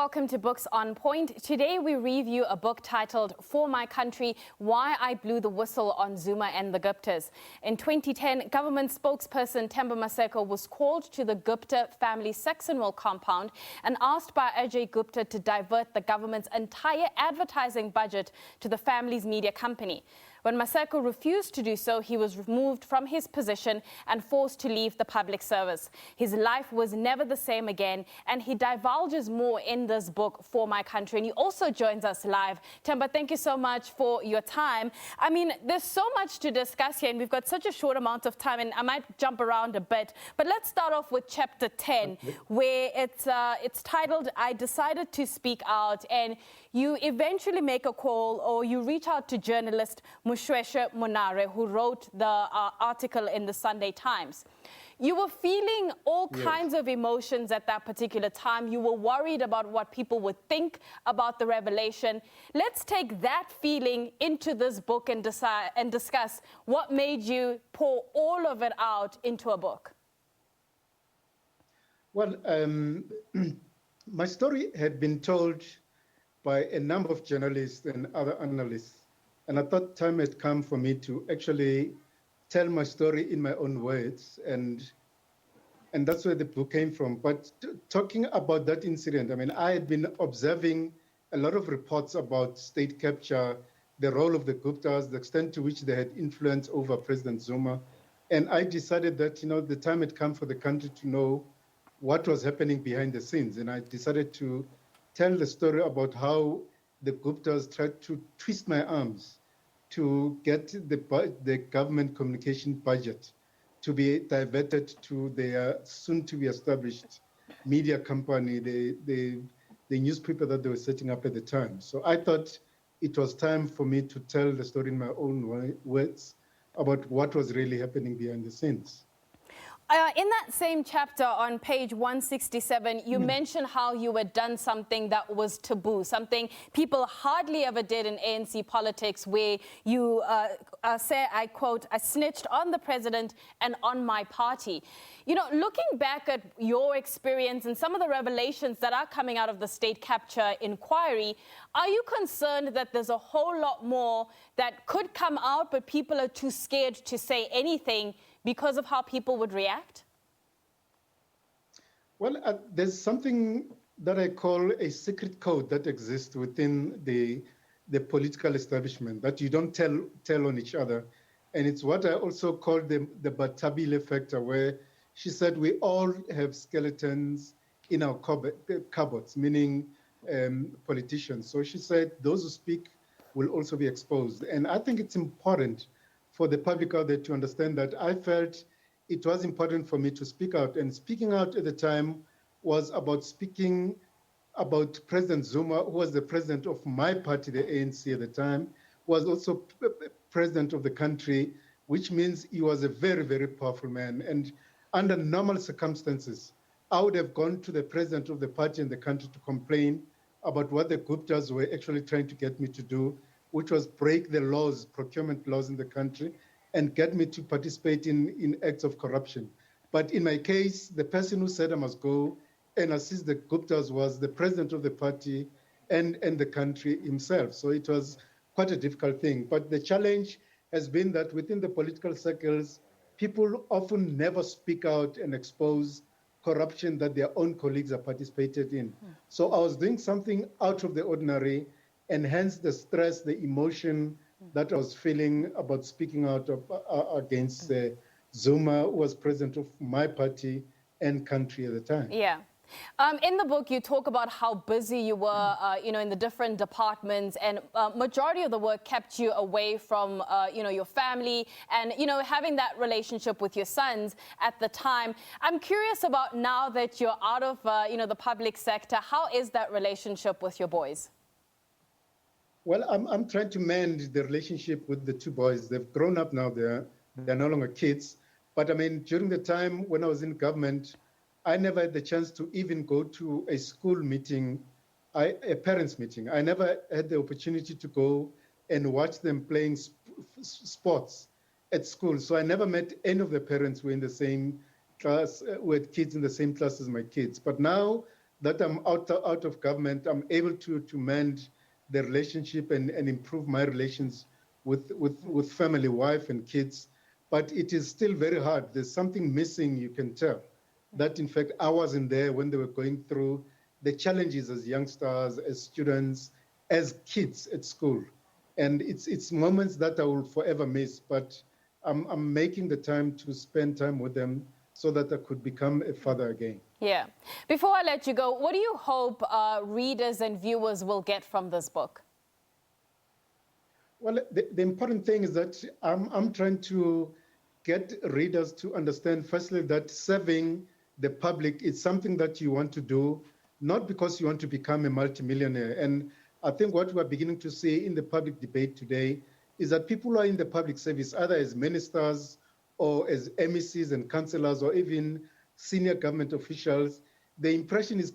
Welcome to Books on Point. Today we review a book titled For My Country, Why I Blew the Whistle on Zuma and the Guptas. In 2010, government spokesperson Themba Maseko was called to the Gupta family Saxonwold compound and asked by Ajay Gupta to divert the government's entire advertising budget to the family's media company. When Maseko refused to do so, he was removed from his position and forced to leave the public service. His life was never the same again, and he divulges more in this book, For My Country. And he also joins us live. Themba, thank you so much for your time. I mean, there's so much to discuss here, and we've got such a short amount of time, and I might jump around a bit. But let's start off with chapter 10, where it's titled, I Decided to Speak Out. And you eventually make a call, or you reach out to journalist Mushweshe Monare, who wrote the article in the Sunday Times. You were feeling all kinds of emotions at that particular time. You were worried about what people would think about the revelation. Let's take that feeling into this book and discuss what made you pour all of it out into a book. Well, my story had been told by a number of journalists and other analysts. And I thought time had come for me to actually tell my story in my own words. And that's where the book came from. But talking about that incident, I mean, I had been observing a lot of reports about state capture, the role of the Guptas, the extent to which they had influence over President Zuma. And I decided that, the time had come for the country to know what was happening behind the scenes. And I decided to tell the story about how the Guptas tried to twist my arms to get the government communication budget to be diverted to their soon-to-be-established media company, the newspaper that they were setting up at the time. So I thought it was time for me to tell the story in my own words about what was really happening behind the scenes. In that same chapter on page 167, you mentioned how you had done something that was taboo, something people hardly ever did in ANC politics, where you say, I quote, I snitched on the president and on my party. Looking back at your experience and some of the revelations that are coming out of the state capture inquiry, are you concerned that there's a whole lot more that could come out, but people are too scared to say anything because of how people would react? Well, there's something that I call a secret code that exists within the political establishment that you don't tell on each other. And it's what I also call the Batabile factor, where she said we all have skeletons in our cupboards, meaning politicians. So she said those who speak will also be exposed. And I think it's important for the public out there to understand that I felt it was important for me to speak out. And speaking out at the time was about speaking about President Zuma, who was the president of my party, the ANC at the time, was also president of the country, which means he was a very, very powerful man. And under normal circumstances, I would have gone to the president of the party in the country to complain about what the Guptas were actually trying to get me to do, which was break the laws, procurement laws in the country, and get me to participate in acts of corruption. But in my case, the person who said I must go and assist the Guptas was the president of the party and the country himself. So it was quite a difficult thing. But the challenge has been that within the political circles, people often never speak out and expose corruption that their own colleagues have participated in. So I was doing something out of the ordinary, and hence the stress, the emotion that I was feeling about speaking out against Zuma, who was president of my party and country at the time. Yeah. In the book, you talk about how busy you were, in the different departments, and majority of the work kept you away from, your family and, having that relationship with your sons at the time. I'm curious about now that you're out of, the public sector, how is that relationship with your boys? Well, I'm trying to mend the relationship with the two boys. They've grown up now. They're no longer kids. But I mean, during the time when I was in government, I never had the chance to even go to a school meeting, a parents' meeting. I never had the opportunity to go and watch them playing sports at school. So I never met any of the parents who were in the same class, who had kids in the same class as my kids. But now that I'm out of government, I'm able to mend the relationship and improve my relations with family, wife and kids. But it is still very hard. There's something missing, you can tell. That in fact, I wasn't there when they were going through the challenges as youngsters, as students, as kids at school. And it's moments that I will forever miss, but I'm making the time to spend time with them so that I could become a father again. Yeah. Before I let you go, what do you hope readers and viewers will get from this book? Well, the important thing is that I'm trying to get readers to understand, firstly, that serving the public is something that you want to do, not because you want to become a multimillionaire. And I think what we're beginning to see in the public debate today is that people are in the public service, either as ministers or as MECs and councillors or even senior government officials. The impression is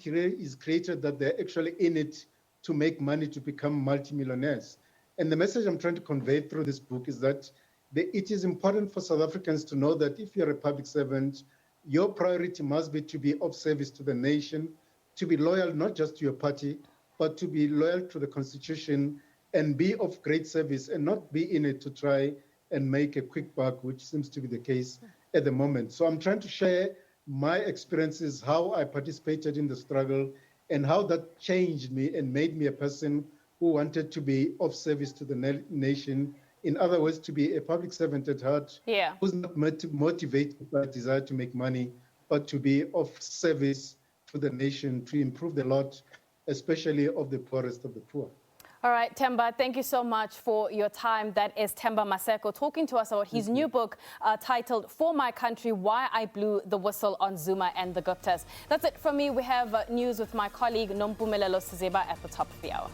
created that they're actually in it to make money, to become multimillionaires. And the message I'm trying to convey through this book is that it is important for South Africans to know that if you're a public servant, your priority must be to be of service to the nation, to be loyal not just to your party, but to be loyal to the Constitution and be of great service and not be in it to try and make a quick buck, which seems to be the case at the moment. So I'm trying to share my experiences, how I participated in the struggle, and how that changed me and made me a person who wanted to be of service to the nation. In other words, to be a public servant at heart, who's not motivated by a desire to make money, but to be of service to the nation, to improve the lot, especially of the poorest of the poor. All right, Themba, thank you so much for your time. That is Themba Maseko talking to us about his new book titled For My Country, Why I Blew the Whistle on Zuma and the Guptas. That's it from me. We have news with my colleague Nompumelelo Sizeba at the top of the hour.